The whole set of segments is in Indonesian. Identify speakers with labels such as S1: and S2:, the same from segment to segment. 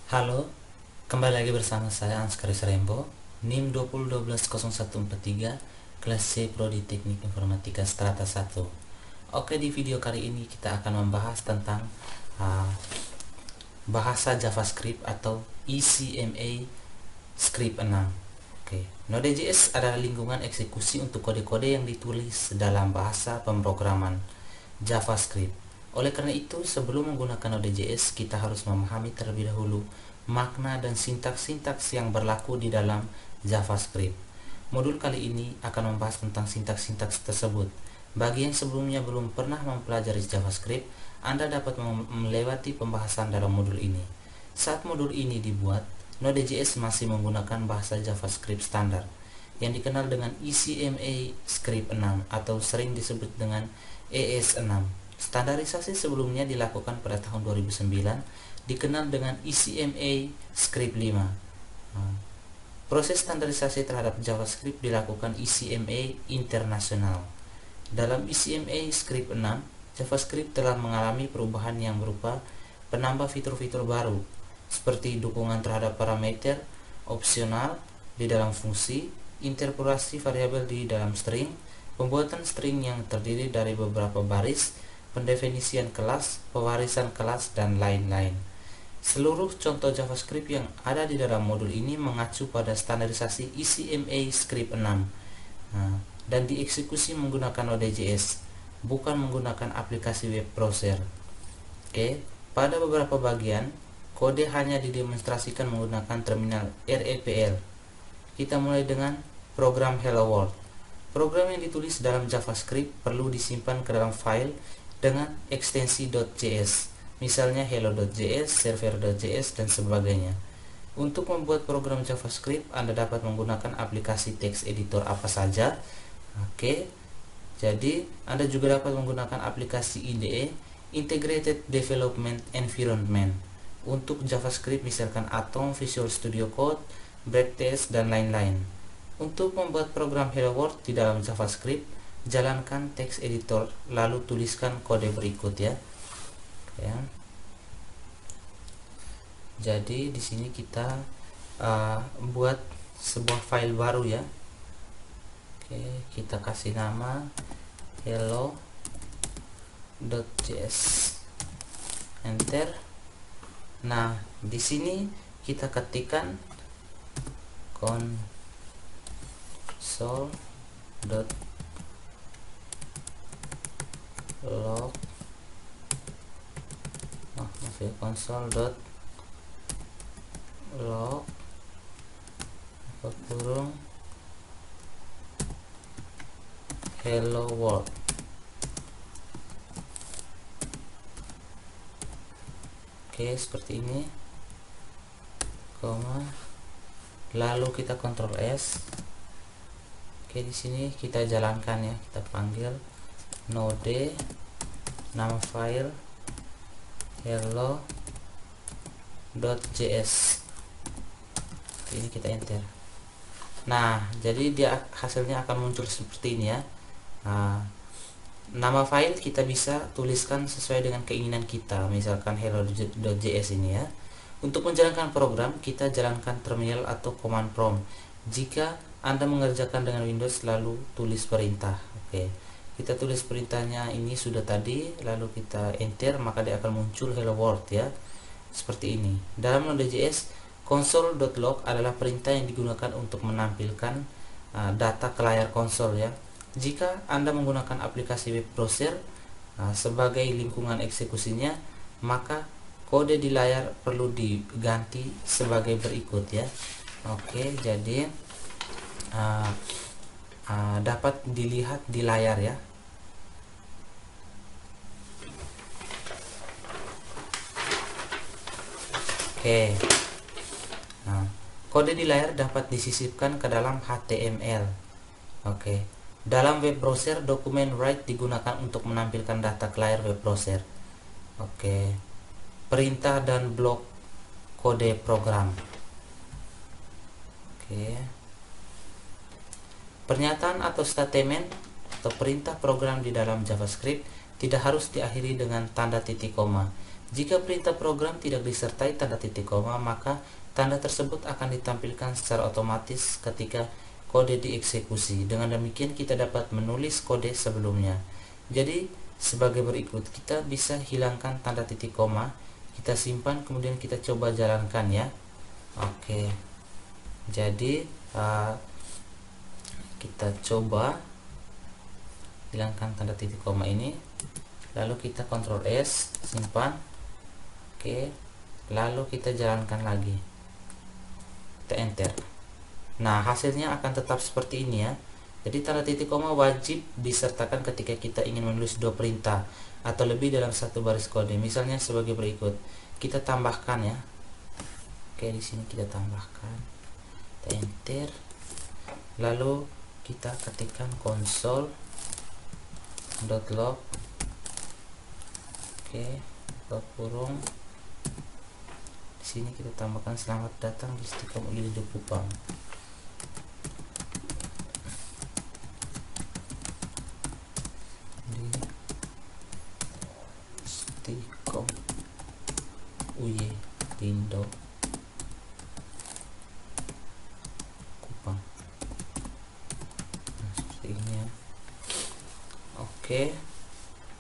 S1: Halo, kembali lagi bersama saya Anskaris Rembo, NIM 20120143, kelas C Prodi Teknik Informatika Strata 1. Oke, di video kali ini kita akan membahas tentang bahasa JavaScript atau ECMA Script 6. Oke, Node.js adalah lingkungan eksekusi untuk kode-kode yang ditulis dalam bahasa pemrograman JavaScript. Oleh karena itu, sebelum menggunakan Node.js, kita harus memahami terlebih dahulu makna dan sintaks-sintaks yang berlaku di dalam JavaScript. Modul kali ini akan membahas tentang sintaks-sintaks tersebut. Bagi yang sebelumnya belum pernah mempelajari JavaScript, Anda dapat melewati pembahasan dalam modul ini. Saat modul ini dibuat, Node.js masih menggunakan bahasa JavaScript standar yang dikenal dengan ECMA Script 6 atau sering disebut dengan ES6. Standarisasi sebelumnya dilakukan pada tahun 2009, dikenal dengan ECMA Script 5. Proses standarisasi terhadap JavaScript dilakukan ECMA Internasional. Dalam ECMA Script 6, JavaScript telah mengalami perubahan yang berupa penambah fitur-fitur baru, seperti dukungan terhadap parameter opsional di dalam fungsi, interpolasi variabel di dalam string, pembuatan string yang terdiri dari beberapa baris, pendefinisian kelas, pewarisan kelas, dan lain-lain. Seluruh contoh JavaScript yang ada di dalam modul ini mengacu pada standarisasi ECMA Script 6 dan dieksekusi menggunakan Node.js, bukan menggunakan aplikasi web browser. Oke, pada beberapa bagian, kode hanya didemonstrasikan menggunakan terminal REPL. Kita mulai dengan program Hello World. Program yang ditulis dalam JavaScript perlu disimpan ke dalam file dengan ekstensi .js, misalnya hello.js, server.js, dan sebagainya. Untuk membuat program JavaScript, Anda dapat menggunakan aplikasi text editor apa saja. Oke, jadi Anda juga dapat menggunakan aplikasi IDE, Integrated Development Environment, untuk JavaScript misalkan Atom, Visual Studio Code, Breaktest, dan lain-lain. Untuk membuat program Hello World di dalam JavaScript, jalankan text editor lalu tuliskan kode berikut ya. Jadi di sini kita buat sebuah file baru ya. Oke, kita kasih nama hello.js, enter. Nah, di sini kita ketikkan console.log console.log kurung hello world. Oke, seperti ini, koma, lalu kita Ctrl S. Oke, di sini kita jalankan ya, kita panggil node, nama file hello.js. Ini kita enter. Nah, jadi hasilnya akan muncul seperti ini ya. Nama file kita bisa tuliskan sesuai dengan keinginan kita, misalkan hello.js ini ya. Untuk menjalankan program, kita jalankan terminal atau command prompt. Jika Anda mengerjakan dengan Windows, lalu tulis perintah. Oke, kita tulis perintahnya ini sudah tadi, lalu kita enter, maka dia akan muncul hello world ya, seperti ini. Dalam Node.js, console.log adalah perintah yang digunakan untuk menampilkan data ke layar konsol ya. Jika Anda menggunakan aplikasi web browser sebagai lingkungan eksekusinya, maka kode di layar perlu diganti sebagai berikut ya. Oke, jadi dapat dilihat di layar ya. Oke, kode di layar dapat disisipkan ke dalam HTML. Oke, dalam web browser, dokumen write digunakan untuk menampilkan data ke layar web browser. Oke, perintah dan blok kode program. Oke, pernyataan atau statement atau perintah program di dalam JavaScript tidak harus diakhiri dengan tanda titik koma. Jika perintah program tidak disertai tanda titik koma, maka tanda tersebut akan ditampilkan secara otomatis ketika kode dieksekusi. Dengan demikian kita dapat menulis kode sebelumnya. Jadi sebagai berikut, kita bisa hilangkan tanda titik koma, kita simpan, kemudian kita coba jalankan ya. Oke, jadi kita coba hilangkan tanda titik koma ini, lalu kita Ctrl S, simpan. Oke, lalu kita jalankan lagi, kita enter. Nah, hasilnya akan tetap seperti ini ya. Jadi tanda titik koma wajib disertakan ketika kita ingin menulis dua perintah atau lebih dalam satu baris kode. Misalnya sebagai berikut, kita tambahkan ya. Oke, di sini kita tambahkan, kita enter, lalu kita ketikkan console.log. Oke, buka kurung. Di sini kita tambahkan selamat datang di Stikom Uilindo Kupang. Di Stikom Uilindo Kupang. Nah, seperti ini ya. Oke.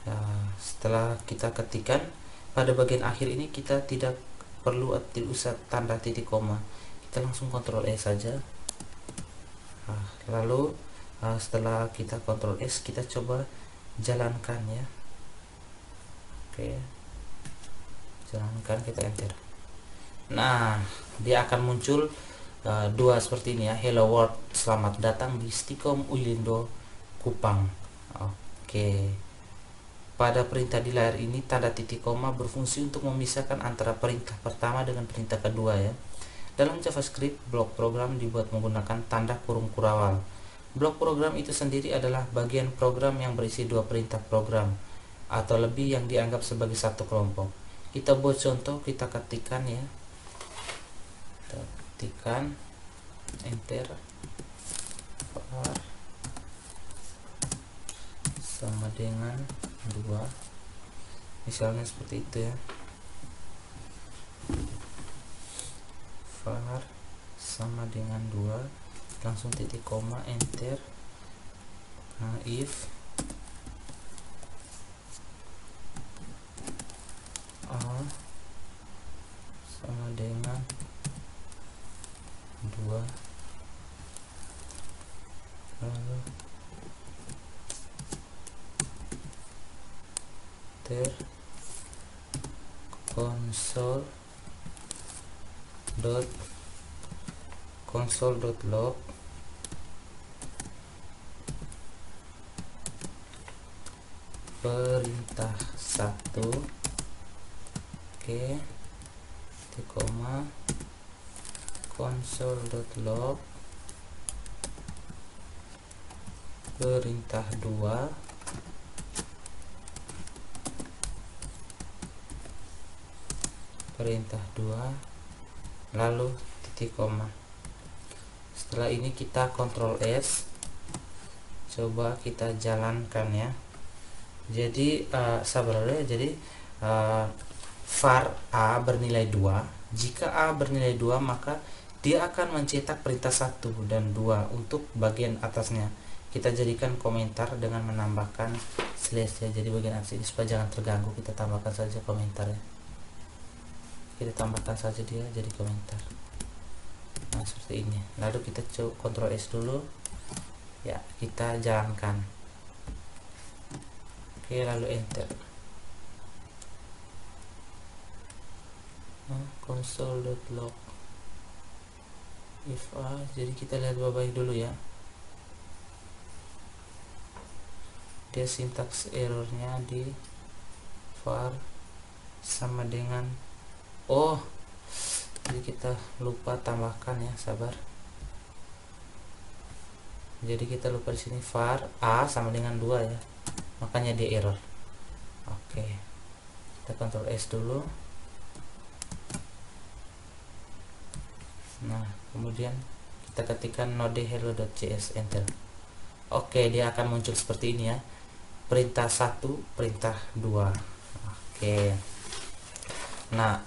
S1: Nah, setelah kita ketikkan, pada bagian akhir ini kita tidak perlu usah tanda titik koma, kita langsung Ctrl S saja. Nah, lalu setelah kita Ctrl S, kita coba jalankan ya. Oke, jalankan, kita enter. Nah, dia akan muncul dua seperti ini ya, hello world, selamat datang di Stikom Uilindo Kupang. Oke, pada perintah di layar ini tanda titik koma berfungsi untuk memisahkan antara perintah pertama dengan perintah kedua ya. Dalam JavaScript, blok program dibuat menggunakan tanda kurung kurawal. Blok program itu sendiri adalah bagian program yang berisi dua perintah program atau lebih yang dianggap sebagai satu kelompok. Kita buat contoh, kita ketikkan ya. Kita ketikkan, enter, var sama dengan 2, misalnya seperti itu ya. Var sama dengan 2, langsung titik koma, enter. Nah, if a sama dengan 2, lalu console.log perintah 1. Oke, titik koma, console.log perintah 2, perintah 2, lalu titik koma. Setelah ini kita Ctrl S, coba kita jalankan ya. Jadi sabar ya. Jadi var A bernilai 2. Jika A bernilai 2, maka dia akan mencetak perintah 1 dan 2 untuk bagian atasnya. Kita jadikan komentar dengan menambahkan slash ya. Jadi bagian atas ini supaya jangan terganggu, kita tambahkan saja komentar ya. Kita tambahkan saja dia jadi komentar. Nah, seperti ini. Lalu kita Ctrl S dulu ya, kita jalankan. Oke, lalu enter. Nah, console.log if a, jadi kita lihat baik dulu ya. Dia sintaks errornya di var sama dengan, oh, jadi kita lupa tambahkan ya, sabar. Jadi kita lupa di sini var A sama dengan 2 ya, makanya dia error. Oke, kita Ctrl S dulu. Nah, kemudian kita ketikkan node hello.js, enter. Oke, dia akan muncul seperti ini ya, perintah 1, perintah 2. Oke, Nah,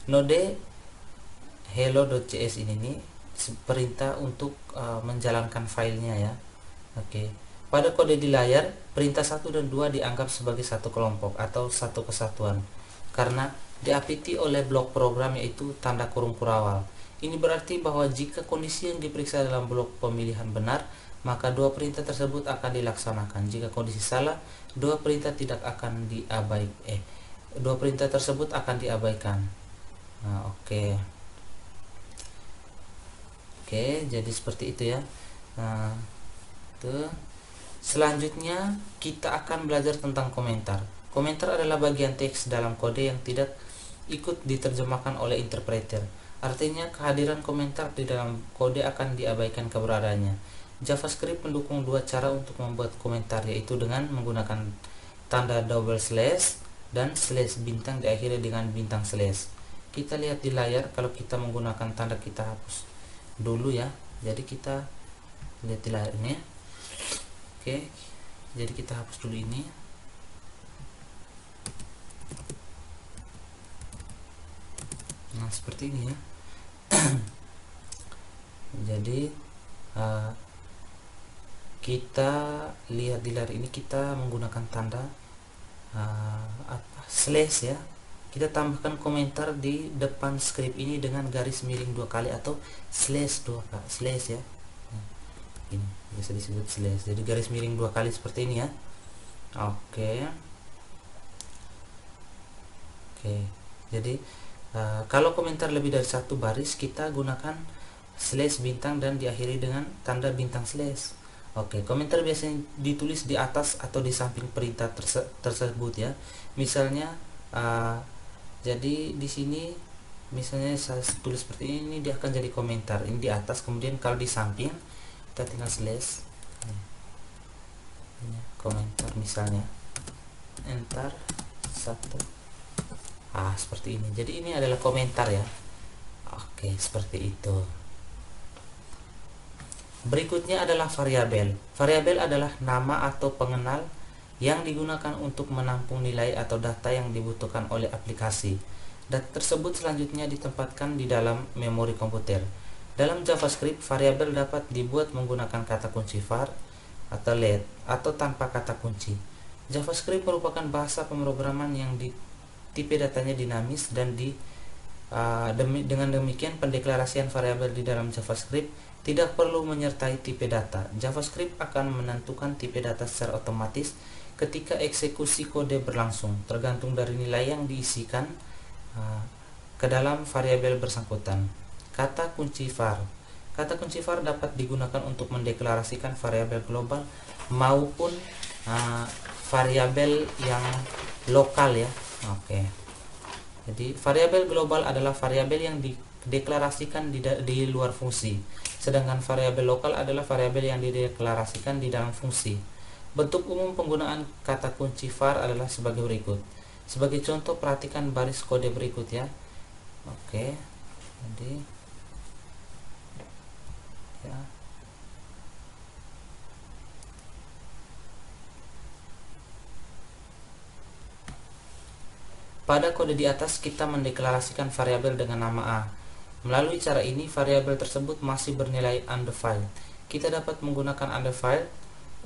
S1: node hello.js ini nih perintah untuk menjalankan filenya ya. Oke. Pada kode di layar, perintah 1 dan 2 dianggap sebagai satu kelompok atau satu kesatuan karena diapiti oleh blok program yaitu tanda kurung kurawal. Ini berarti bahwa jika kondisi yang diperiksa dalam blok pemilihan benar, maka dua perintah tersebut akan dilaksanakan. Jika kondisi salah, dua perintah tersebut akan diabaikan. Nah, oke. Oke, jadi seperti itu ya. Nah, selanjutnya kita akan belajar tentang komentar. Komentar adalah bagian teks dalam kode yang tidak ikut diterjemahkan oleh interpreter. Artinya kehadiran komentar di dalam kode akan diabaikan keberadaannya. JavaScript mendukung dua cara untuk membuat komentar, yaitu dengan menggunakan tanda double slash dan slash bintang diakhiri dengan bintang slash. Kita lihat di layar, kalau kita menggunakan tanda kita hapus dulu ya. Jadi kita lihat di layar ini. Oke, jadi kita hapus dulu ini. Nah, seperti ini ya. Jadi kita lihat di layar ini, kita menggunakan tanda slash ya. Kita tambahkan komentar di depan script ini dengan garis miring 2 kali atau slash 2 kali, slash ya. Ini bisa disebut slash, jadi garis miring 2 kali seperti ini ya. Oke. Jadi kalau komentar lebih dari satu baris, kita gunakan slash bintang dan diakhiri dengan tanda bintang slash. Oke, komentar biasanya ditulis di atas atau di samping perintah tersebut ya. Misalnya jadi di sini misalnya saya tulis seperti ini, dia akan jadi komentar ini di atas, kemudian kalau di samping kita tinggal slash komentar, misalnya enter 1. Seperti ini. Jadi ini adalah komentar ya. Oke, seperti itu. Berikutnya adalah variabel. Variabel adalah nama atau pengenal yang digunakan untuk menampung nilai atau data yang dibutuhkan oleh aplikasi. Data tersebut selanjutnya ditempatkan di dalam memori komputer. Dalam JavaScript, variabel dapat dibuat menggunakan kata kunci var atau let atau tanpa kata kunci. JavaScript merupakan bahasa pemrograman yang tipe datanya dinamis dan dengan demikian pendeklarasian variabel di dalam JavaScript tidak perlu menyertai tipe data. JavaScript akan menentukan tipe data secara otomatis ketika eksekusi kode berlangsung, tergantung dari nilai yang diisikan ke dalam variabel bersangkutan. Kata kunci var. Kata kunci var dapat digunakan untuk mendeklarasikan variabel global maupun variabel yang lokal ya. Oke. Jadi variabel global adalah variabel yang dideklarasikan di luar fungsi, sedangkan variabel lokal adalah variabel yang dideklarasikan di dalam fungsi. Bentuk umum penggunaan kata kunci var adalah sebagai berikut. Sebagai contoh, perhatikan baris kode berikut ya. Oke. Jadi ya. Pada kode di atas kita mendeklarasikan variabel dengan nama A. Melalui cara ini, variabel tersebut masih bernilai undefined. Kita dapat menggunakan undefined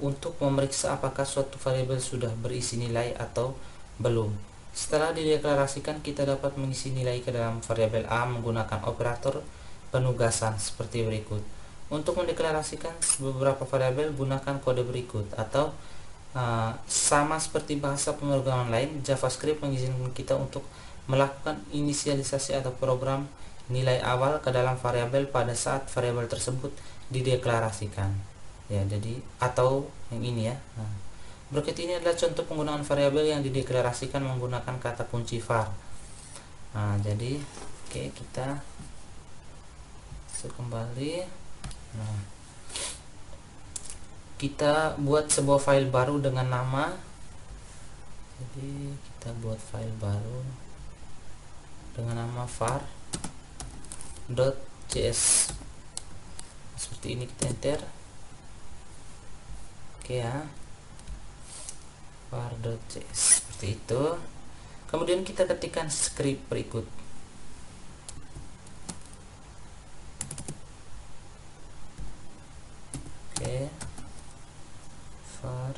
S1: untuk memeriksa apakah suatu variabel sudah berisi nilai atau belum. Setelah dideklarasikan, kita dapat mengisi nilai ke dalam variabel A menggunakan operator penugasan seperti berikut. Untuk mendeklarasikan beberapa variabel, gunakan kode berikut atau sama seperti bahasa pemrograman lain, JavaScript mengizinkan kita untuk melakukan inisialisasi atau program nilai awal ke dalam variabel pada saat variabel tersebut dideklarasikan. Ya, jadi atau yang ini ya. Berikut ini adalah contoh penggunaan variabel yang dideklarasikan menggunakan kata kunci var. Jadi oke, kita kembali. Kita buat sebuah file baru dengan nama. Jadi kita buat file baru dengan nama var.js. Seperti ini, kita enter. Oke ya, var.js seperti itu. Kemudian kita ketikkan script berikut. Oke, var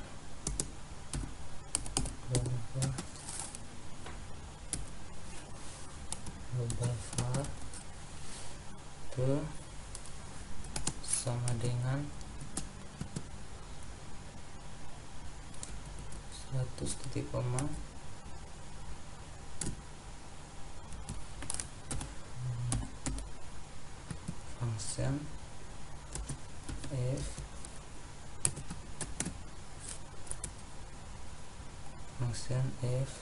S1: global var itu sama dengan 100 titik koma function f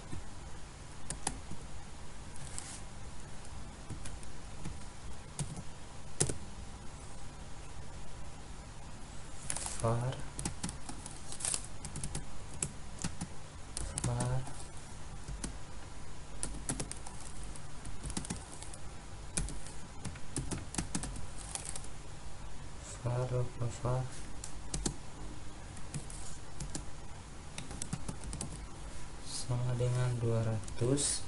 S1: var var sama dengan 200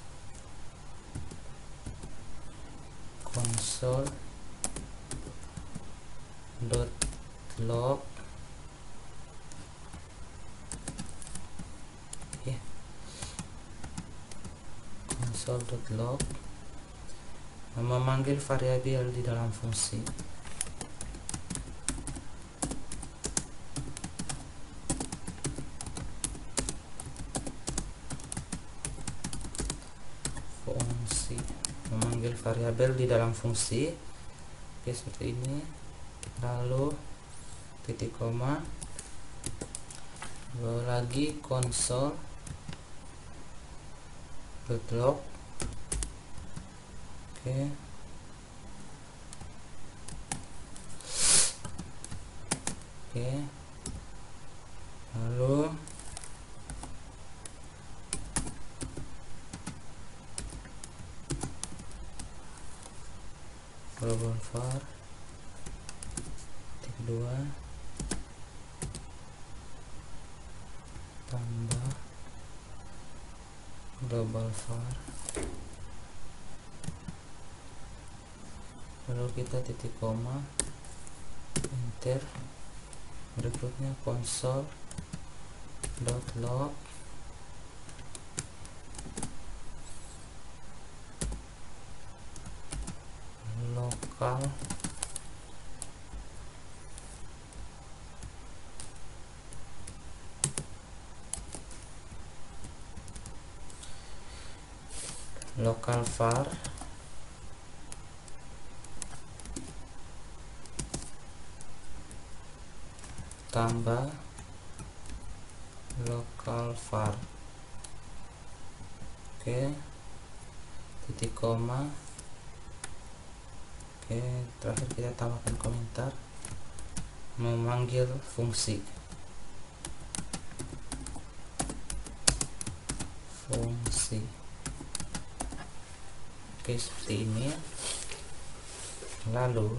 S1: console.log console.log memanggil variabel di dalam fungsi. Memanggil variabel di dalam fungsi. Oke, seperti ini. Lalu titik koma, lalu lagi console.log. Oke, lalu global var titik 2 tambah global var, lalu kita titik koma, enter, berikutnya console.log local var tambah local var. Oke, titik koma. Oke, terakhir kita tambahkan komentar memanggil fungsi. Oke, seperti ini. Lalu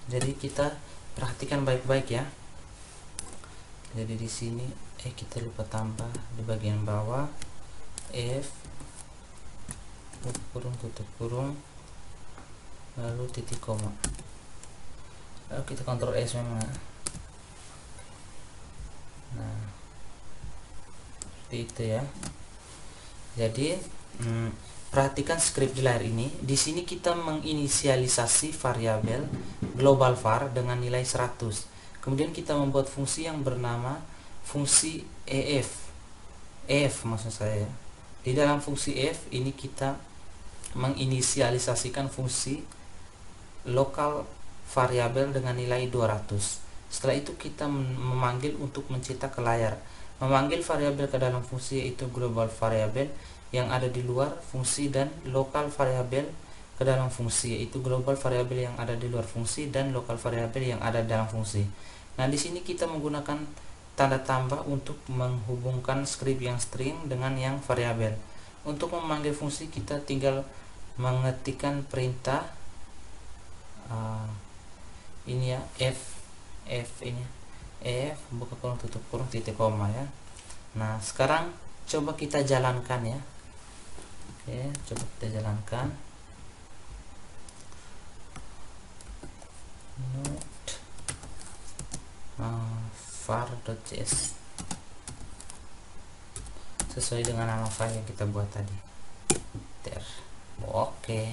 S1: jadi kita perhatikan baik-baik ya. Jadi di sini kita lupa tambah di bagian bawah f tutup kurung lalu titik koma. Lalu kita kontrol S memang. Nah, seperti itu ya. Jadi perhatikan script di layar ini. Di sini kita menginisialisasi variabel global var dengan nilai 100. Kemudian kita membuat fungsi yang bernama fungsi ef maksud saya. Di dalam fungsi f ini kita menginisialisasikan fungsi lokal variabel dengan nilai 200. Setelah itu kita memanggil untuk mencetak ke layar. Memanggil variabel ke dalam fungsi yaitu global variabel yang ada di luar fungsi dan lokal variabel ke dalam fungsi yaitu global variabel yang ada di luar fungsi dan lokal variabel yang ada dalam fungsi. Nah, di sini kita menggunakan tanda tambah untuk menghubungkan script yang string dengan yang variabel. Untuk memanggil fungsi kita tinggal mengetikkan perintah ini ya, f ini, f buka kurung tutup kurung titik koma ya. Nah, sekarang coba kita jalankan ya. Oke, coba kita jalankan. Node var.js sesuai dengan nama file yang kita buat tadi. Oke,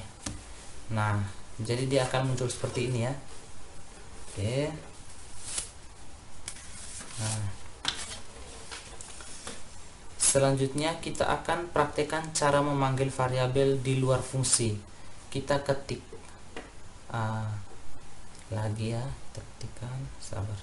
S1: nah jadi dia akan muncul seperti ini ya. Oke, nah selanjutnya kita akan praktekkan cara memanggil variabel di luar fungsi. Kita ketik lagi ya, ketikkan, sabar.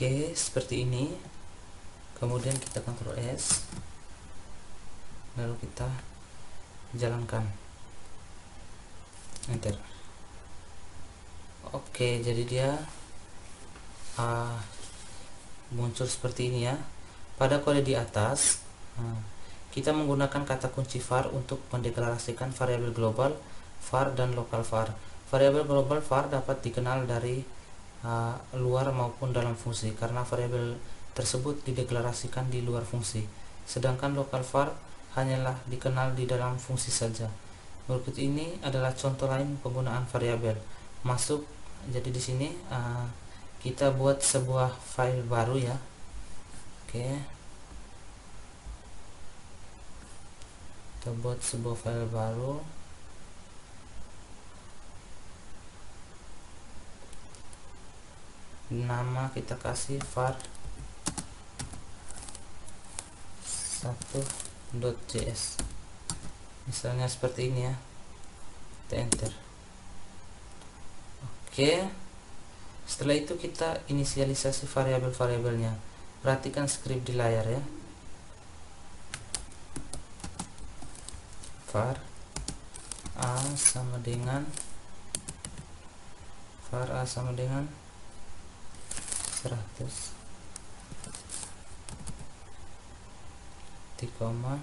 S1: Oke, seperti ini. Kemudian kita Ctrl S, lalu kita jalankan, enter. Oke, jadi dia muncul seperti ini ya. Pada kode di atas kita menggunakan kata kunci var untuk mendeklarasikan variabel global var dan lokal var. Variabel global var dapat dikenal dari luar maupun dalam fungsi karena variabel tersebut dideklarasikan di luar fungsi, sedangkan lokal var hanyalah dikenal di dalam fungsi saja. Berikut ini adalah contoh lain penggunaan variabel masuk. Jadi di sini kita buat sebuah file baru ya. Oke, kita buat sebuah file baru. Nama kita kasih var 1.js, misalnya seperti ini ya. Kita enter. Oke, setelah itu kita inisialisasi variabel-variabelnya. Perhatikan script di layar ya. Var a sama dengan 100 titik koma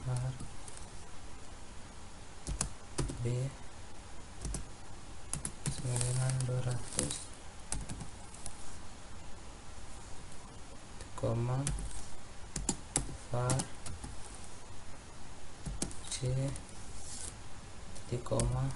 S1: var b sama dengan 200 koma var c titik koma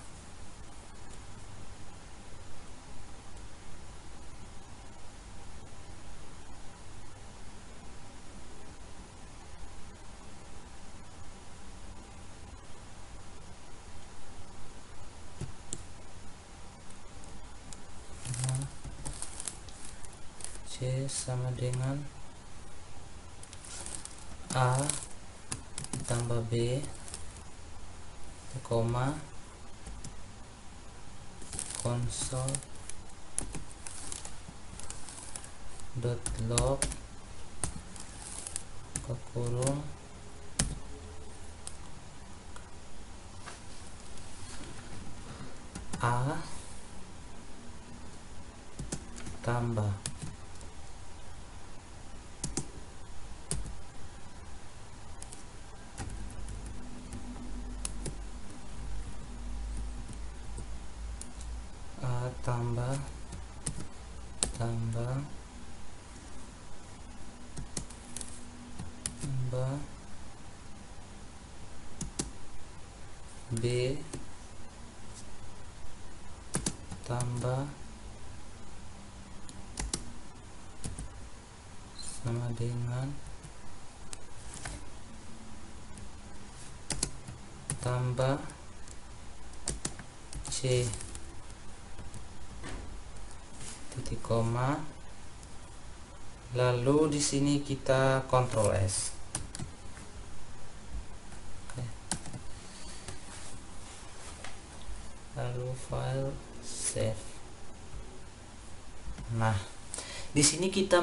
S1: C sama dengan A ditambah B koma console.log kekurung A tambah A tambah B tambah sama dengan tambah C titik koma, lalu di sini kita Ctrl S. Oke. Lalu file save. Nah, di sini kita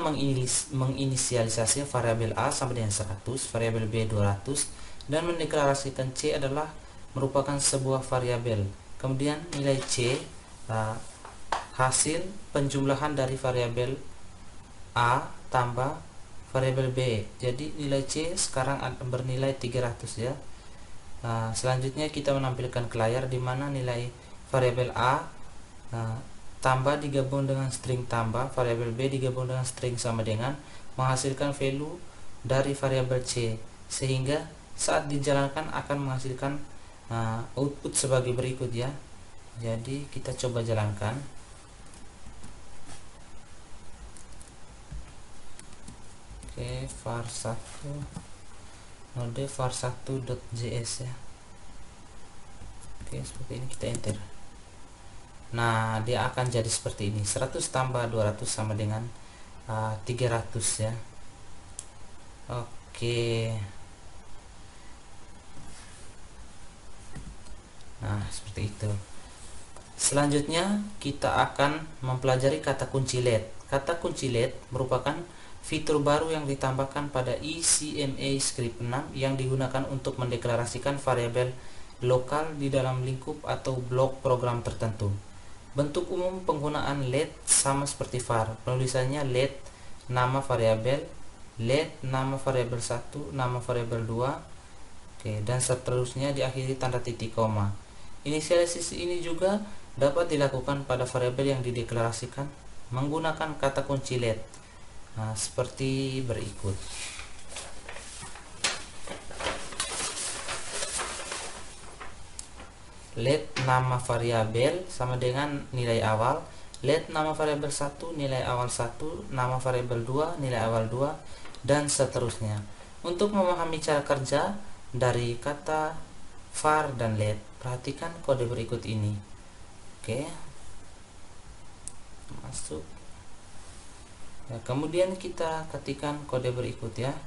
S1: menginisialisasi variabel A sama dengan 100, variabel B 200, dan mendeklarasikan C adalah merupakan sebuah variabel. Kemudian nilai C hasil penjumlahan dari variabel A tambah variabel B. Jadi nilai C sekarang bernilai 300 ya. Selanjutnya kita menampilkan ke layar di mana nilai variabel A tambah digabung dengan string tambah, variabel B digabung dengan string sama dengan menghasilkan value dari variabel C, sehingga saat dijalankan akan menghasilkan output sebagai berikut ya. Jadi kita coba jalankan. Oke, var1 node var1.js ya. Oke, seperti ini, kita enter. Nah, dia akan jadi seperti ini, 100 tambah 200 sama dengan 300 ya. Oke. Nah, seperti itu. Selanjutnya kita akan mempelajari kata kunci let. Kata kunci let merupakan fitur baru yang ditambahkan pada ECMA script 6 yang digunakan untuk mendeklarasikan variabel lokal di dalam lingkup atau blok program tertentu. Bentuk umum penggunaan let sama seperti var. Penulisannya let nama variabel, let nama variabel 1, nama variabel 2, oke, dan seterusnya diakhiri tanda titik koma. Inisialisasi ini juga dapat dilakukan pada variabel yang dideklarasikan menggunakan kata kunci let. Nah, seperti berikut. Let nama variabel sama dengan nilai awal, let nama variabel 1 nilai awal 1, nama variabel 2 nilai awal 2, dan seterusnya. Untuk memahami cara kerja dari kata var dan let, perhatikan kode berikut ini. Oke, masuk ya, kemudian kita ketikkan kode berikut ya.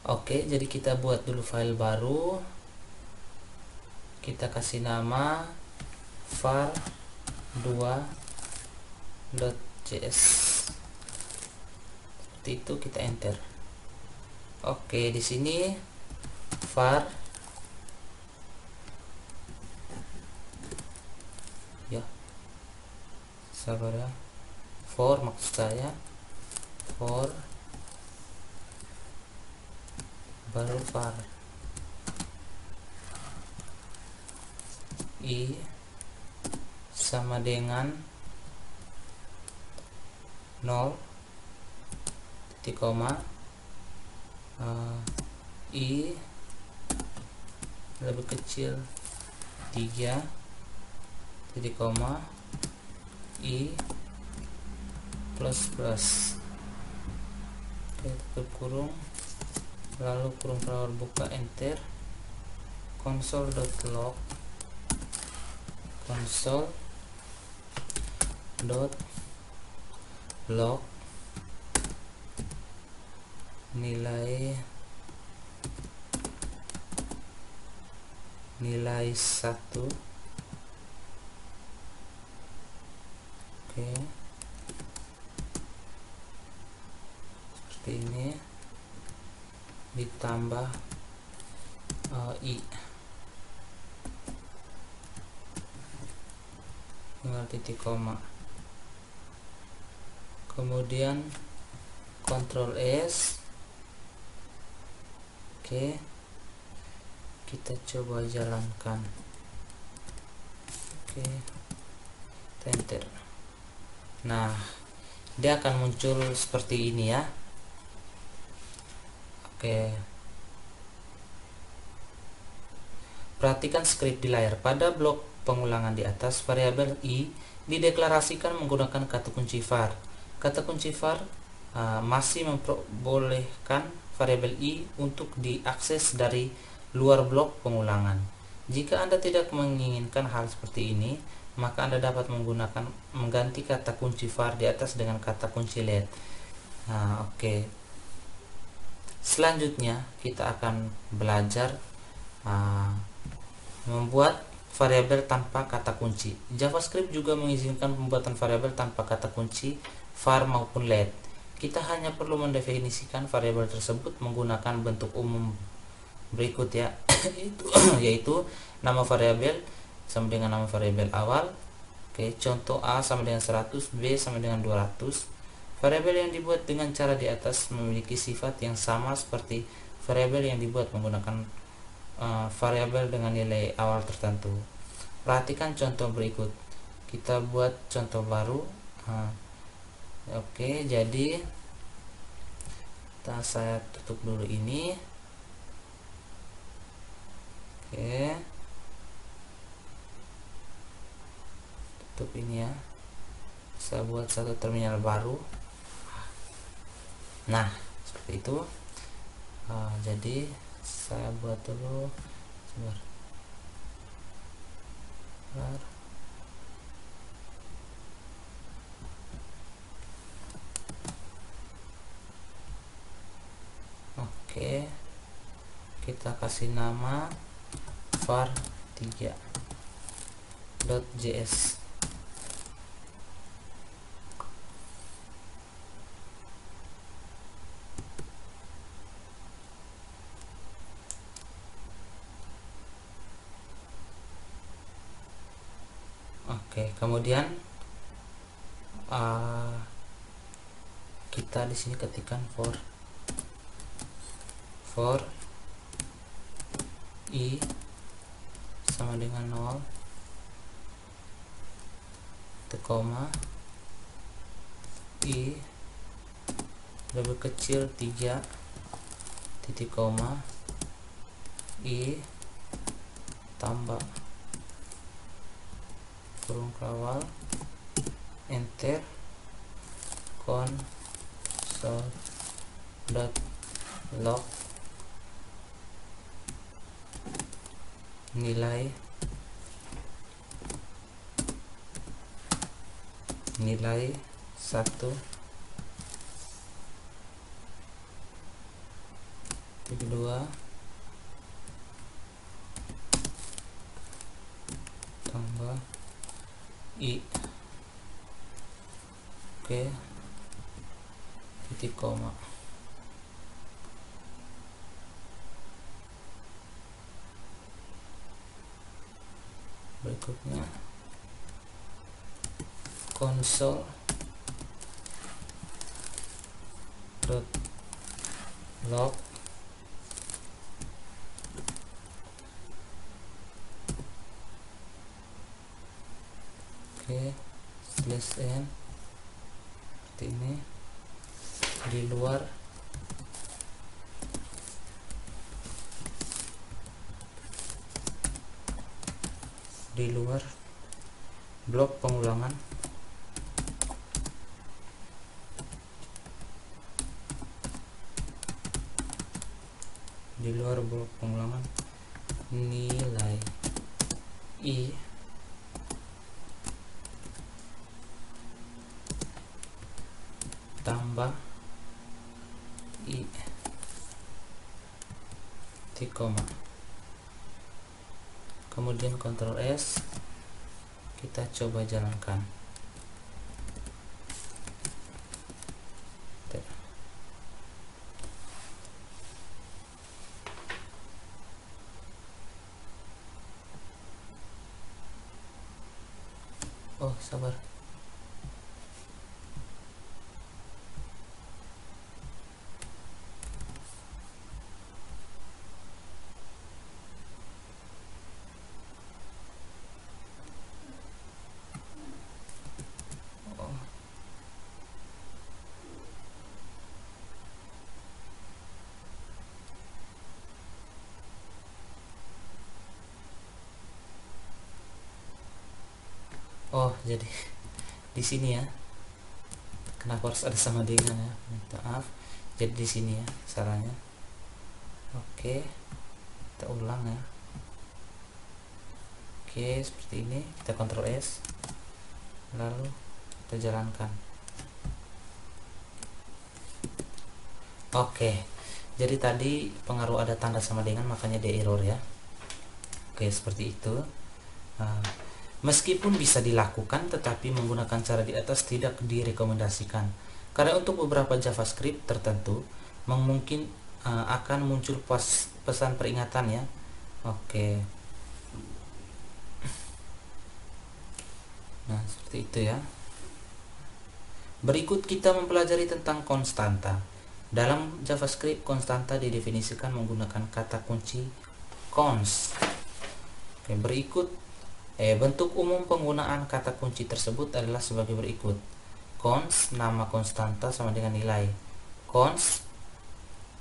S1: Oke, jadi kita buat dulu file baru, kita kasih nama var2.js. Seperti itu, kita enter. Oke, di sini var ya, sabar ya, for maksud saya, for baru var i sama dengan 0 titik koma i lebih kecil 3 titik koma i plus plus. Oke, tutup kurung, lalu kurung flower buka, enter. Console.log console dot log nilai 1. Oke, seperti ini, ditambah i tinggal titik koma, kemudian Ctrl S. Oke, kita coba jalankan. Oke, enter. Nah, dia akan muncul seperti ini ya. Oke, perhatikan script di layar. Pada blok pengulangan di atas, variabel i dideklarasikan menggunakan kata kunci var. Kata kunci var masih memperbolehkan variabel i untuk diakses dari luar blok pengulangan. Jika Anda tidak menginginkan hal seperti ini, maka Anda dapat mengganti kata kunci var di atas dengan kata kunci let. Nah, oke. Selanjutnya kita akan belajar membuat variabel tanpa kata kunci. JavaScript juga mengizinkan pembuatan variabel tanpa kata kunci var maupun let. Kita hanya perlu mendefinisikan variabel tersebut menggunakan bentuk umum berikut ya, yaitu nama variabel sama dengan nama variabel awal. Oke, contoh A sama dengan 100, B sama dengan 200. Variabel yang dibuat dengan cara di atas memiliki sifat yang sama seperti variabel yang dibuat menggunakan variabel dengan nilai awal tertentu. Perhatikan contoh berikut. Kita buat contoh baru. Oke, jadi saya tutup dulu ini. Oke, tutup ini ya. Saya buat satu terminal baru. Nah, seperti itu. Jadi saya buat dulu sebentar. Oke, kita kasih nama var3.js. Oke, kemudian kita di sini ketikkan for i sama dengan 0, koma i lebih kecil 3, titik koma i tambah kurung kawal, enter, console.log nilai 1, titik 2 tambah i. Oke, titik koma. Berikutnya console.log oke, /n seperti ini. Di luar blok pengulangan nilai i tambah i titik koma, kemudian Ctrl S, kita coba jalankan. Oh, sabar. Oh, jadi di sini ya. Kenapa harus ada sama dengan ya? Minta maaf. Jadi di sini ya salahnya. Oke. Kita ulang ya. Oke, seperti ini. Kita Ctrl S. Lalu kita jalankan. Oke. Jadi tadi pengaruh ada tanda sama dengan, makanya dia error ya. Oke, seperti itu. Meskipun bisa dilakukan, tetapi menggunakan cara di atas tidak direkomendasikan. Karena untuk beberapa JavaScript tertentu, mungkin akan muncul pesan peringatan ya. Oke. Nah, seperti itu ya. Berikut kita mempelajari tentang konstanta. Dalam JavaScript, konstanta didefinisikan menggunakan kata kunci const. Oke, berikut bentuk umum penggunaan kata kunci tersebut adalah sebagai berikut. Const, nama konstanta sama dengan nilai. Const,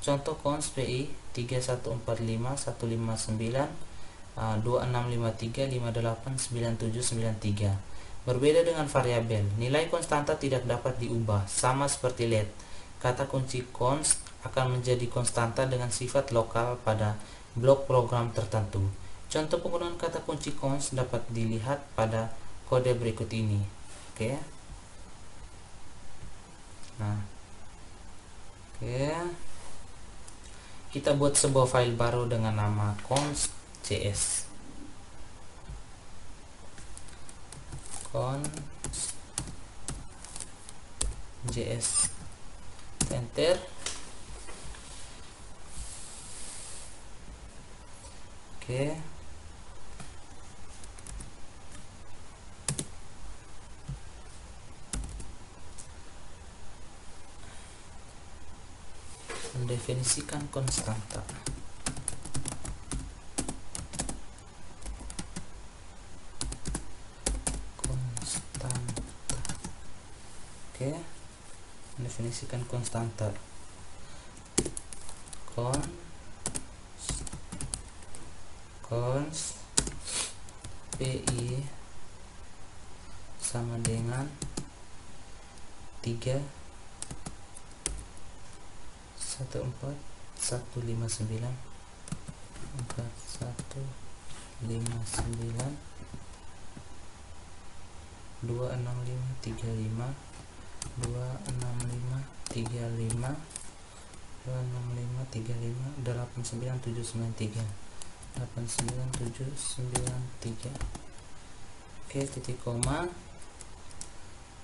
S1: contoh const PI 3145159 2653 589793. Berbeda dengan variabel, nilai konstanta tidak dapat diubah, sama seperti let. Kata kunci const akan menjadi konstanta dengan sifat lokal pada blok program tertentu. Contoh penggunaan kata kunci const dapat dilihat pada kode berikut ini. Oke. Nah. Oke. Kita buat sebuah file baru dengan nama const.js. Const.js. Enter. Oke. Mendefinisikan konstanta. Oke. Mendefinisikan konstanta. Const PI sama dengan 3145159 26535 26535 89793 89793. Oke, titik koma,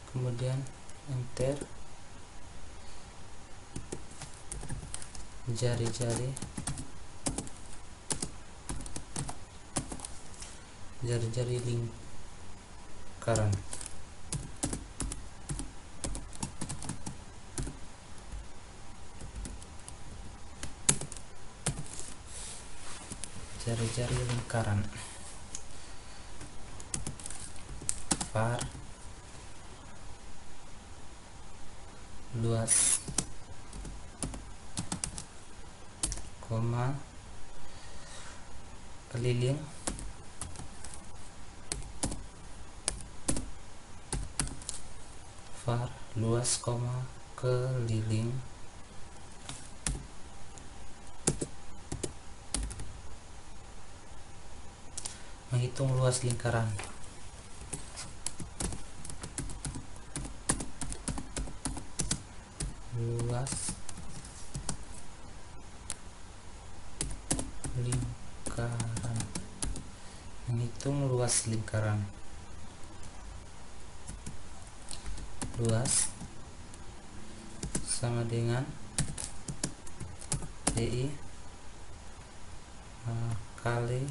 S1: kemudian enter. Jari-jari lingkaran. Jari-jari lingkaran. Var luas, koma, keliling, var luas, koma, keliling, menghitung luas lingkaran. luas lingkaran, menghitung luas lingkaran. Luas sama dengan PI kali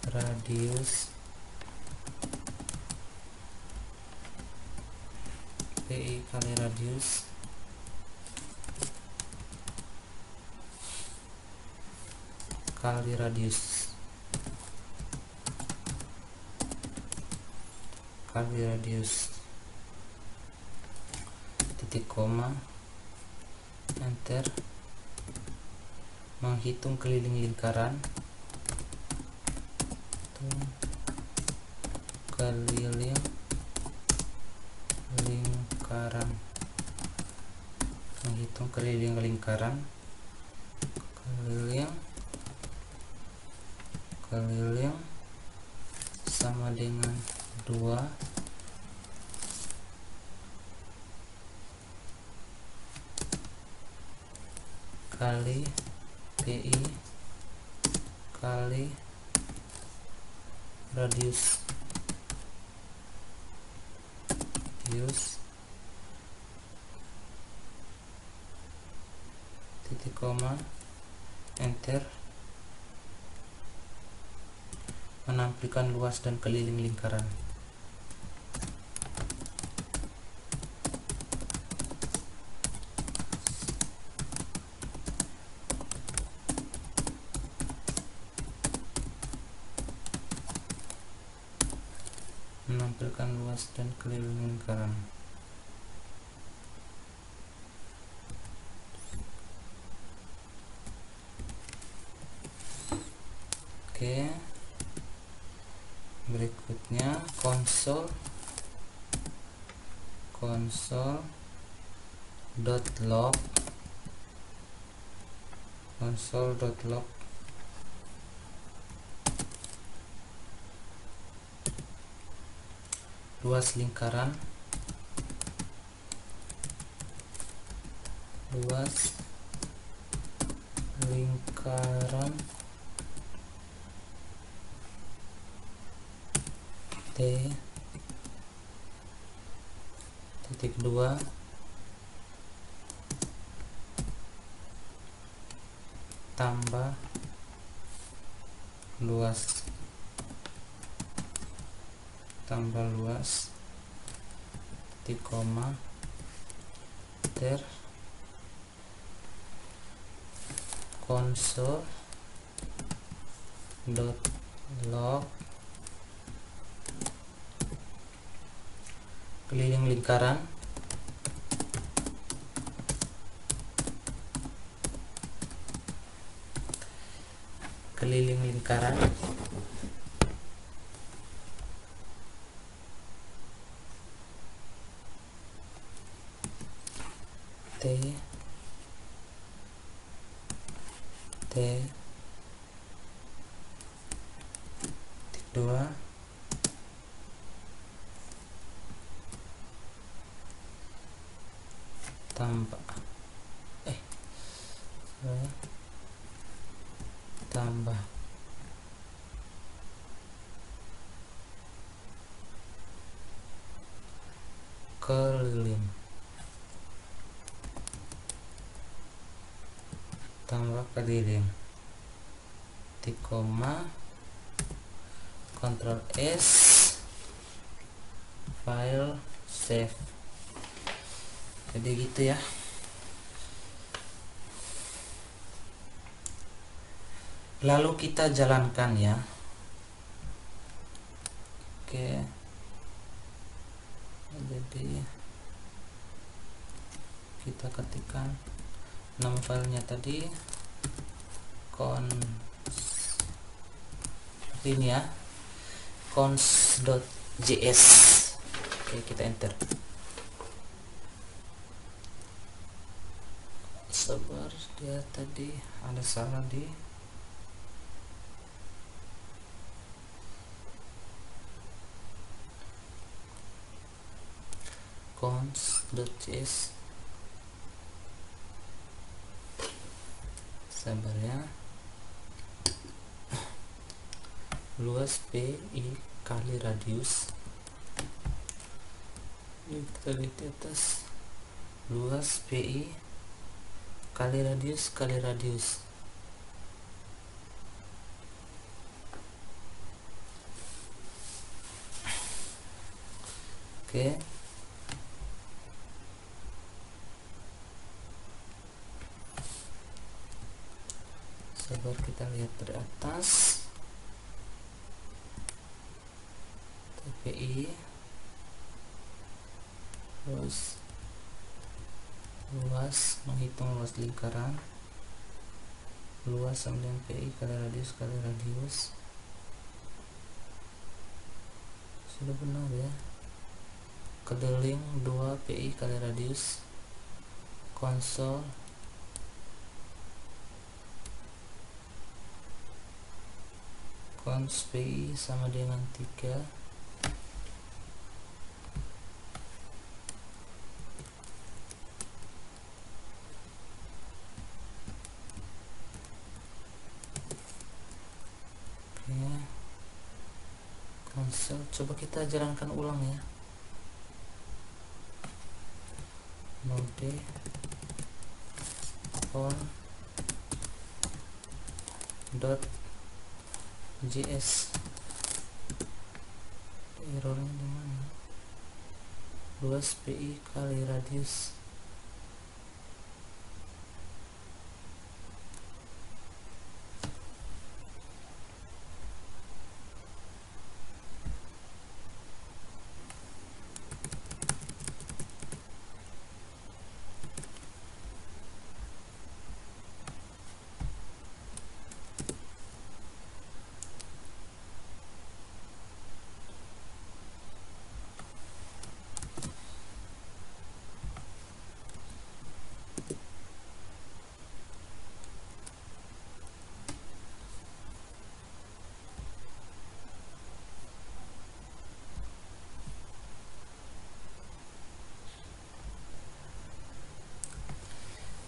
S1: radius PI kali radius kali radius titik koma, enter. Menghitung keliling lingkaran, menghitung keliling lingkaran, keliling sama dengan 2 kali PI kali radius titik koma, enter. Menampilkan luas dan keliling lingkaran. Menampilkan luas dan keliling lingkaran. Oke, berikutnya console.log luas lingkaran, T titik 2 tambah luas titik koma, enter. Console.log keliling lingkaran, T titik 2 tambah keliling titik koma, Ctrl S, file save. Jadi gitu ya. Lalu kita jalankan ya. Oke, jadi kita ketikkan 6 filenya tadi, ini ya, cons.js. Oke, kita enter. Sabar, dia tadi ada salah di cons index.js. Sabar ya. Luas PI kali radius. Ini kita lihat di atas. Luas PI kali radius kali radius. Oke. Sabar, kita lihat dari atas. TPI terus luas, menghitung luas lingkaran, luas sama dengan PI kali radius. Sudah benar ya. Keliling 2 PI kali radius. Konsol cons PI sama dengan 3. Konsol, coba kita jalankan ulang ya. Node on .js. Errornya di mana? Luas PI kali radius.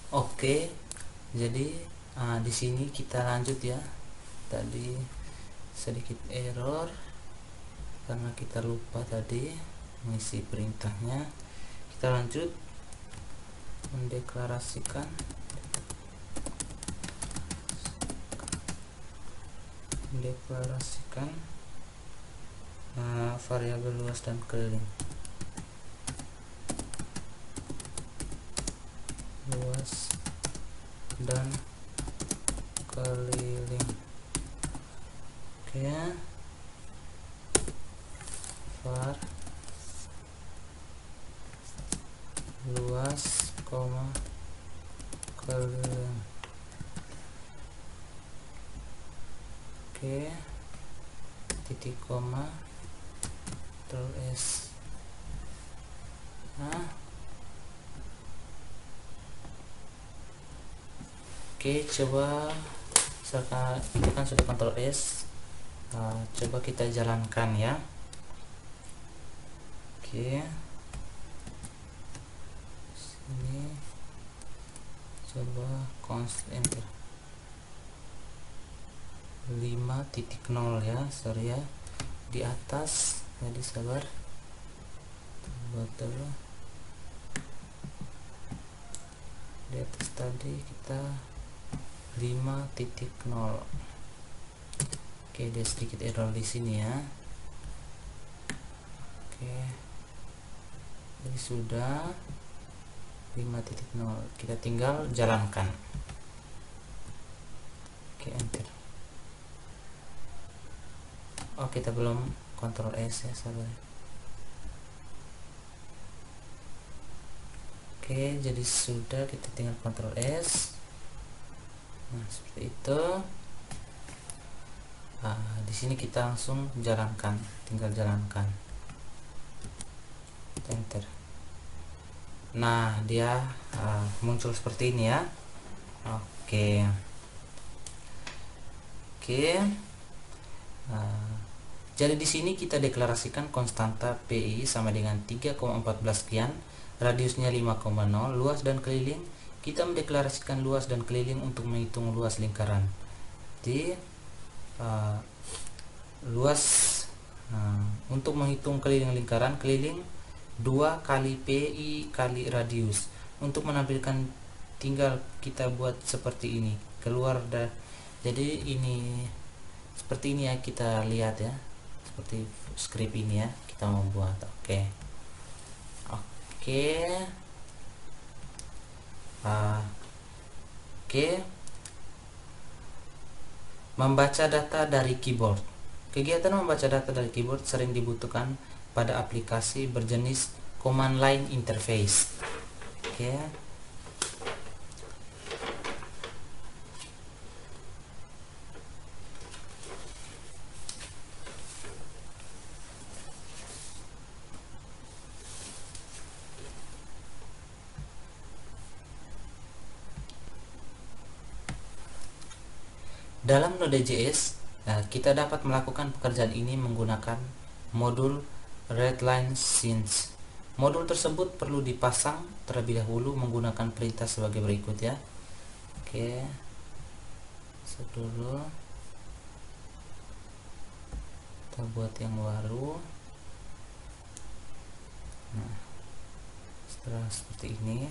S1: Oke, jadi di sini kita lanjut ya. Tadi sedikit error karena kita lupa tadi mengisi perintahnya. Kita lanjut mendeklarasikan variabel luas dan keliling. Luas dan keliling. Oke, var luas, keliling. Oke, titik koma s. Oke, coba misalkan itu kan sudah Ctrl S. Coba kita jalankan ya. Oke, sini coba const enter 5.0 ya, sorry ya, di atas. Jadi sabar, betul di atas tadi kita 5.0. Oke, ada sedikit error di sini ya. Oke, jadi sudah 5.0, kita tinggal jalankan. Oke, enter. Oh, kita belum Ctrl S ya, sabar. Oke, jadi sudah, kita tinggal Ctrl S. Nah, seperti itu. Di sini kita langsung jalankan, tinggal jalankan. Enter. Nah, dia muncul seperti ini ya. Oke. Jadi di sini kita deklarasikan konstanta PI sama dengan 3,14 sekian, radiusnya 5,0, luas dan keliling. Kita mendeklarasikan luas dan keliling untuk menghitung luas lingkaran. Jadi luas untuk menghitung keliling lingkaran, keliling 2 kali PI kali radius. Untuk menampilkan tinggal kita buat seperti ini, keluar jadi ini seperti ini ya, kita lihat ya, seperti script ini ya kita membuat. Oke. Membaca data dari keyboard. Kegiatan membaca data dari keyboard sering dibutuhkan pada aplikasi berjenis command line interface. Oke. Dalam Node.js, kita dapat melakukan pekerjaan ini menggunakan modul readline scenes. Modul tersebut perlu dipasang terlebih dahulu menggunakan perintah sebagai berikut ya. Oke. Dulu kita buat yang baru. Nah, setelah seperti ini.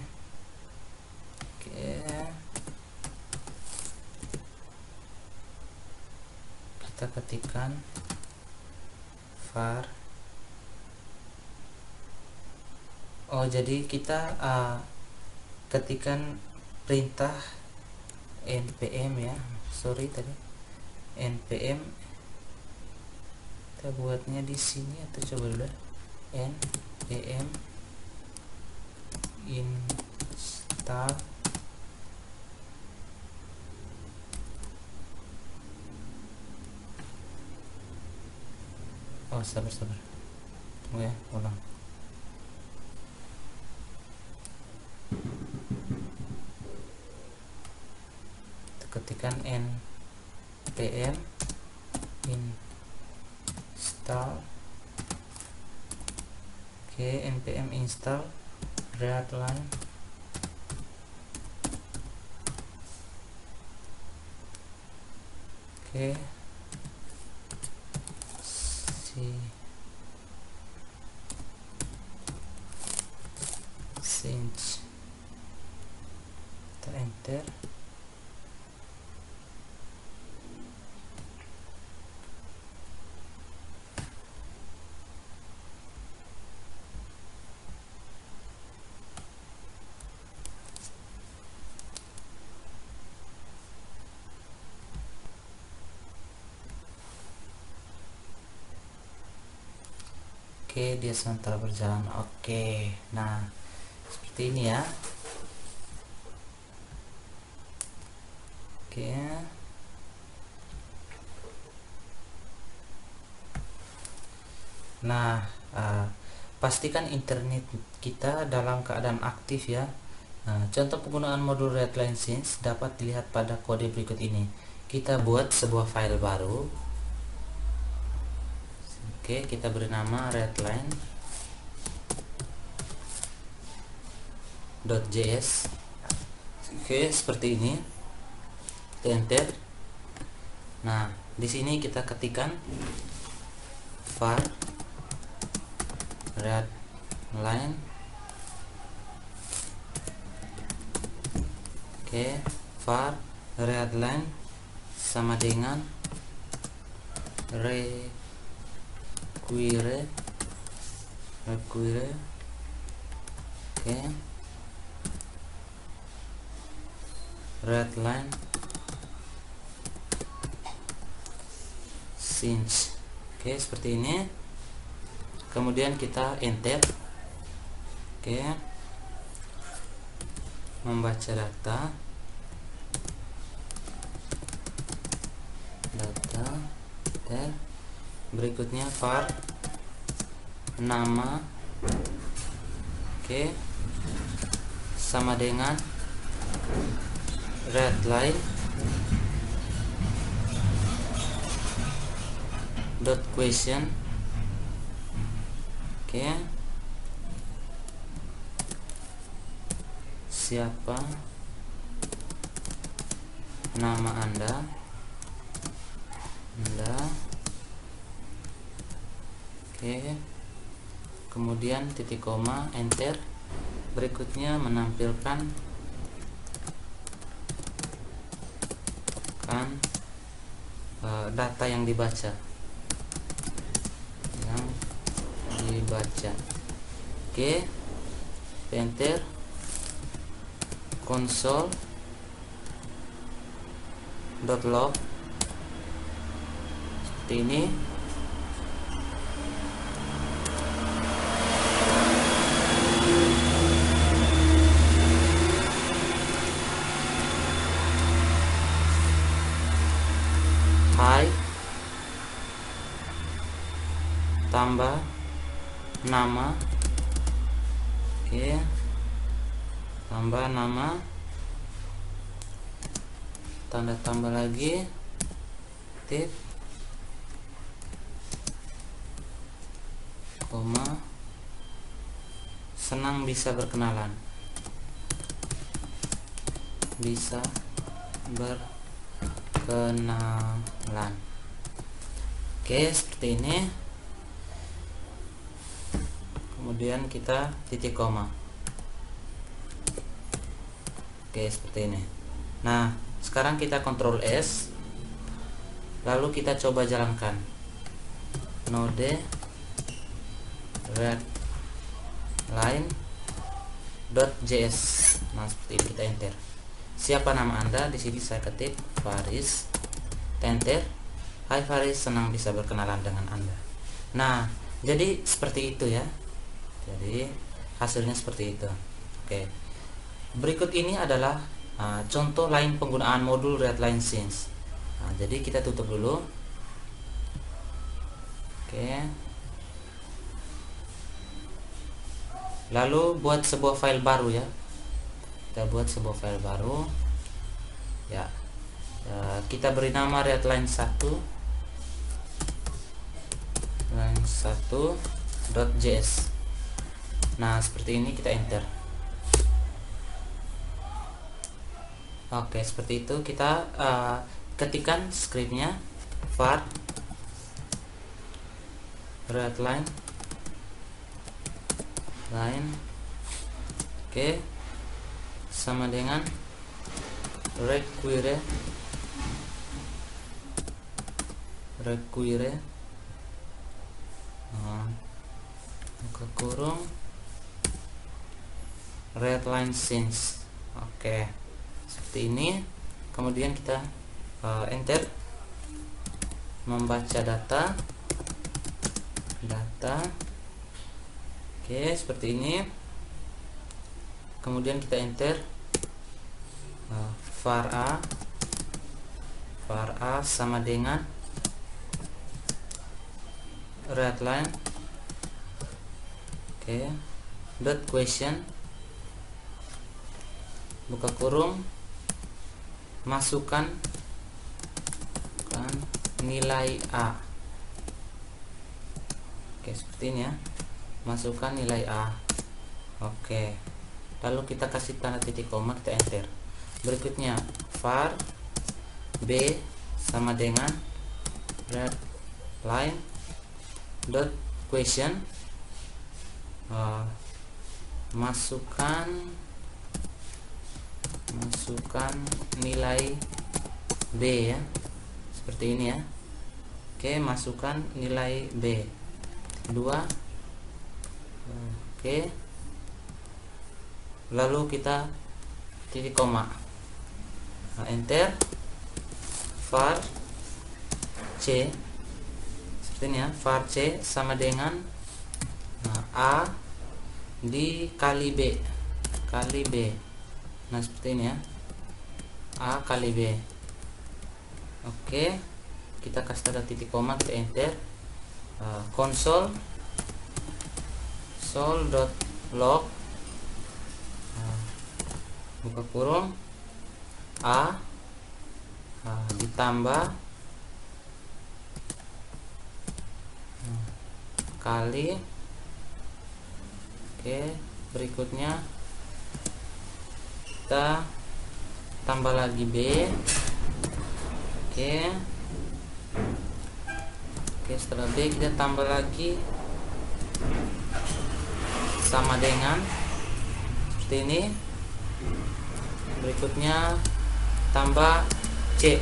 S1: Oke. Kita ketikkan var. Jadi kita ketikkan perintah npm ya, npm kita buatnya di sini atau coba dulu npm install sabar tunggu ya, ulang. Ketikkan npm install. Npm install readline change, kita enter. Dia sementara berjalan. Nah seperti ini ya. Nah pastikan internet kita dalam keadaan aktif ya. Contoh penggunaan modul readline scenes dapat dilihat pada kode berikut ini. Kita buat sebuah file baru. Kita beri nama readline.js. Seperti ini. Kita enter. Nah, di sini kita ketikkan var readline. Var readline sama dengan require. Readline since. Seperti ini. Kemudian kita enter. Membaca data. Berikutnya var nama sama dengan readline dot question. Oke, siapa nama Anda? Oke, kemudian titik koma, enter. Berikutnya menampilkan data yang dibaca, Oke, enter. Console.log seperti ini. Hai tambah nama. Oke, tambah nama, tanda tambah lagi, tip, koma, senang bisa berkenalan, Oke, seperti ini. Kemudian kita titik koma. Oke, seperti ini. Nah, sekarang kita Ctrl S, lalu kita coba jalankan node redline.js. Nah, seperti ini, kita enter. Siapa nama Anda? Di sini saya ketik Faris, enter. Hai Faris, senang bisa berkenalan dengan Anda. Nah, jadi seperti itu ya. Jadi hasilnya seperti itu. Oke. Berikut ini adalah contoh lain penggunaan modul readline scenes. Nah, jadi kita tutup dulu. Oke. Lalu buat sebuah file baru ya. Kita buat sebuah file baru. Ya. Kita beri nama readline1.js. Nah, seperti ini, kita enter. Oke, seperti itu. Kita ketikkan scriptnya var readline oke, sama dengan require buka kurung readline scenes. Oke, seperti ini. Kemudian kita enter, membaca data. Oke, seperti ini. Kemudian kita enter var a sama dengan readline. Oke, dot question, buka kurung, masukkan nilai A. Oke, seperti ini ya, masukkan nilai A. Oke, lalu kita kasih tanda titik koma, kita enter. Berikutnya var b sama dengan readline dot question, masukkan nilai B ya, seperti ini ya. Oke, masukkan nilai B 2. Oke, lalu kita titik koma, enter. Var C seperti ini ya, var C sama dengan A dikali B. Nah, seperti ini ya, A kali B. Oke, kita kasih tanda titik koma, kita enter. Console.log buka kurung A ditambah kali. Oke, berikutnya kita tambah lagi B. Oke, setelah B kita tambah lagi sama dengan seperti ini. Berikutnya tambah C.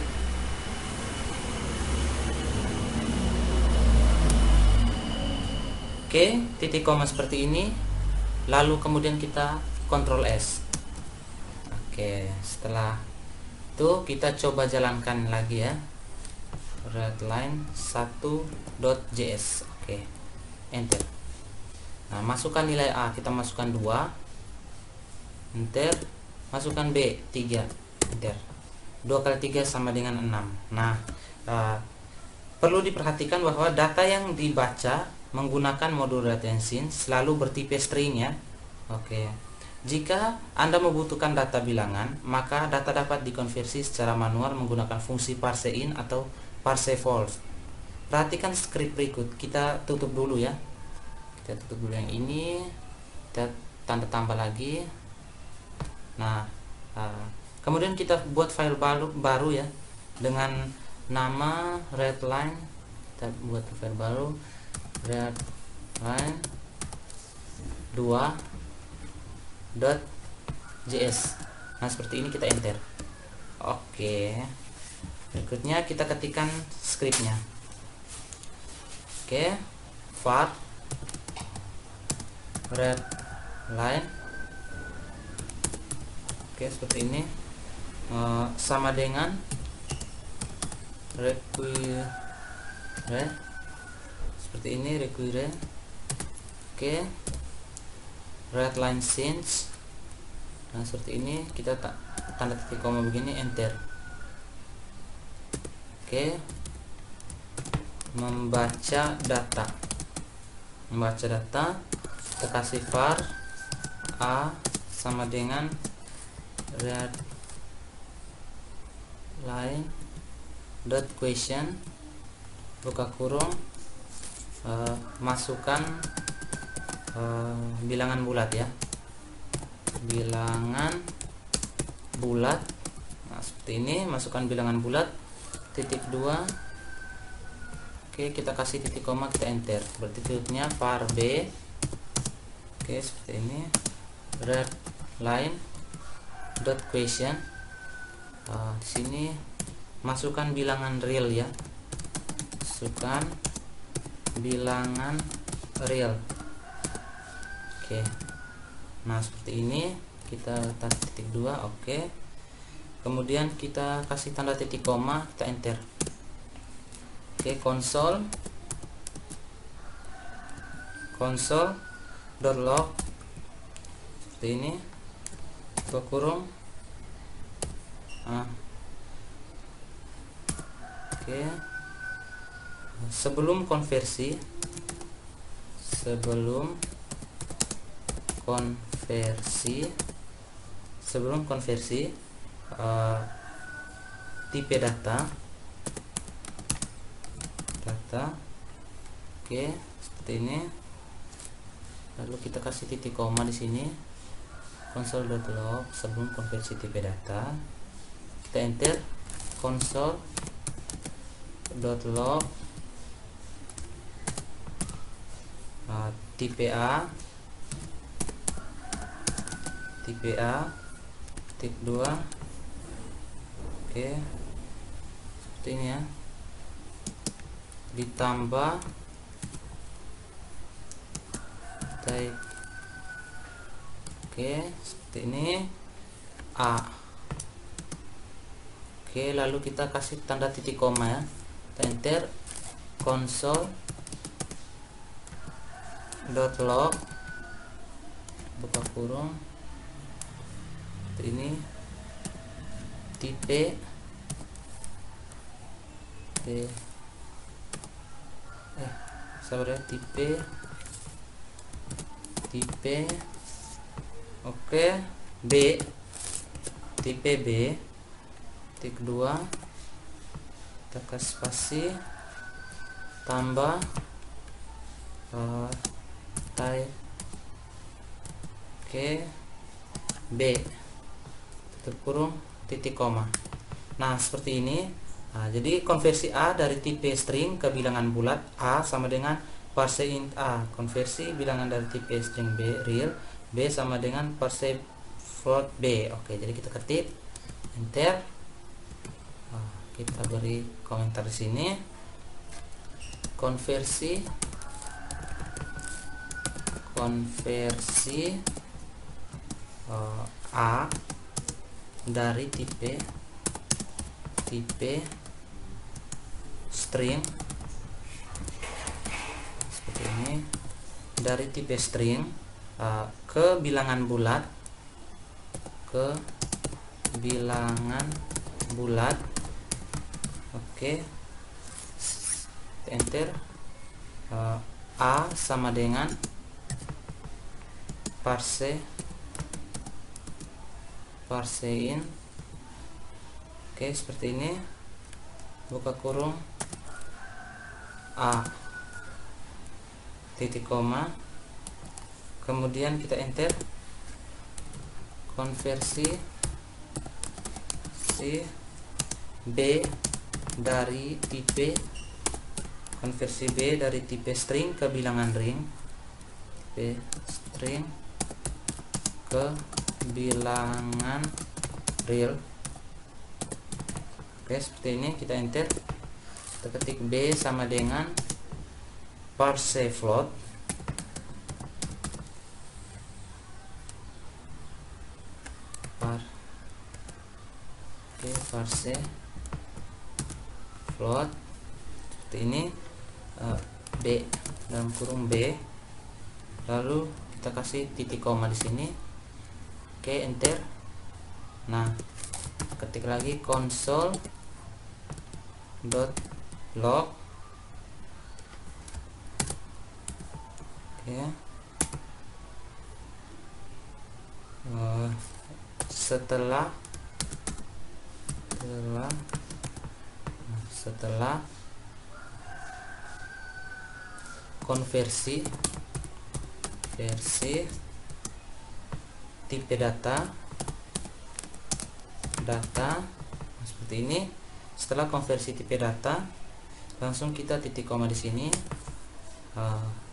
S1: Oke, titik koma seperti ini. Lalu kemudian kita Ctrl S. Oke, setelah itu kita coba jalankan lagi ya. Readline 1.js. Oke, enter. Nah, masukkan nilai A, kita masukkan 2, enter. Masukkan B 3, enter. 2 kali 3 sama dengan 6. Nah, perlu diperhatikan bahwa data yang dibaca menggunakan modul retention selalu bertipe string ya. Oke. Jika Anda membutuhkan data bilangan, maka data dapat dikonversi secara manual menggunakan fungsi parse in atau parse false. Perhatikan script berikut. Kita tutup dulu ya. Kita tutup dulu yang ini. Kita tanda tambah lagi. Nah, kemudian kita buat file baru ya dengan nama readline. Kita buat file baru readline 2.js. Nah, seperti ini, kita enter. Oke. Berikutnya kita ketikkan scriptnya. Oke, var readline. Oke, seperti ini. Sama dengan require. Seperti ini, require. Oke, readline since. Nah, seperti ini, kita tanda titik koma begini, enter. Oke, membaca data. Kita kasih var A sama dengan readline dot question buka kurung, masukkan bilangan bulat ya, bilangan bulat. Nah, seperti ini, masukkan bilangan bulat, titik 2. Oke, kita kasih titik koma, kita enter. Berarti tutupnya var B. Oke, seperti ini, readline dot question. Di sini masukkan bilangan real ya, masukkan bilangan real. Oke, nah seperti ini, kita tanda titik 2. Oke, kemudian kita kasih tanda titik koma, kita enter. Oke, console.log seperti ini, buka kurung. Oke, sebelum konversi tipe data. Oke, seperti ini. Lalu kita kasih titik koma di sini, console.log sebelum konversi tipe data. Kita enter. Console.log tipe A titik 2. Oke, seperti ini ya, ditambah type. Oke, seperti ini A. Oke, lalu kita kasih tanda titik koma ya, kita enter. Console.log buka kurung, ini tipe tipe oke, B, tipe B titik 2, kita kasih spasi, tambah type B tutup kurung titik koma. Nah seperti ini. Nah, jadi konversi A dari tipe string ke bilangan bulat A sama dengan parse int A. Konversi bilangan dari tipe string B real B sama dengan parse float B. Oke, jadi kita ketik enter. Kita beri komentar di sini. Konversi A dari tipe string seperti ini, dari tipe string ke bilangan bulat Oke, enter. A sama dengan parse in. Oke, seperti ini, buka kurung A titik koma, kemudian kita enter. Konversi B dari tipe string ke bilangan ring, string ke bilangan real. Oke, seperti ini, kita enter. Kita ketik B sama dengan parse float parse float seperti ini, B dalam kurung B, lalu kita kasih titik koma di sini. Oke, enter. Nah, ketik lagi console.log. Oke. Setelah konversi tipe data seperti ini. Setelah konversi tipe data, langsung kita titik koma di sini.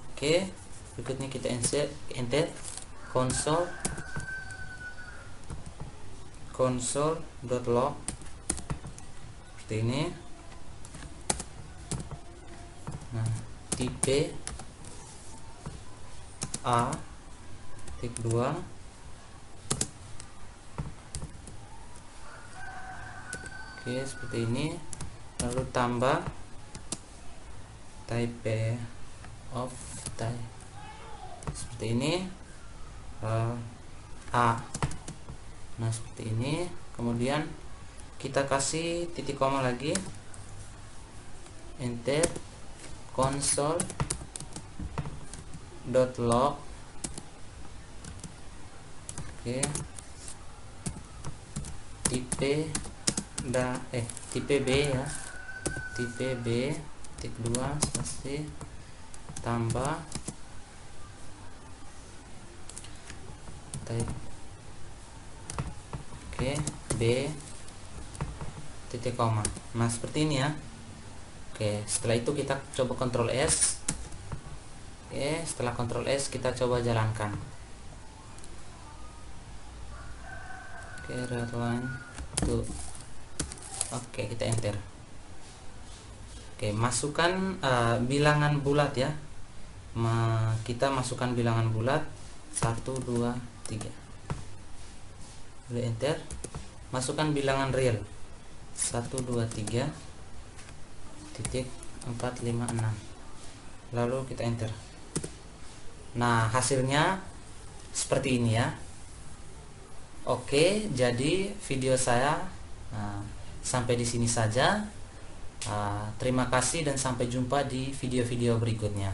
S1: Oke, berikutnya kita enter console.log seperti ini. Nah, tipe A titik 2. Oke, seperti ini, lalu tambah type of type seperti ini, A. Nah, seperti ini, kemudian kita kasih titik koma lagi, enter. Console.log. Oke, tipe B ya, tipe B titik 2 spasi tambah type. Oke, B titik koma. Nah, seperti ini ya. Oke, setelah itu kita coba Ctrl S. Oke, setelah Ctrl S kita coba jalankan. Oke, readline tuh. Oke, kita enter. Oke, masukkan bilangan bulat ya. Kita masukkan bilangan bulat 1 2 3. Boleh enter. Masukkan bilangan real 1 2 3 titik 4 5 6, lalu kita enter. Nah, hasilnya seperti ini ya. Oke, jadi video saya sampai di sini saja. Terima kasih dan sampai jumpa di video-video berikutnya.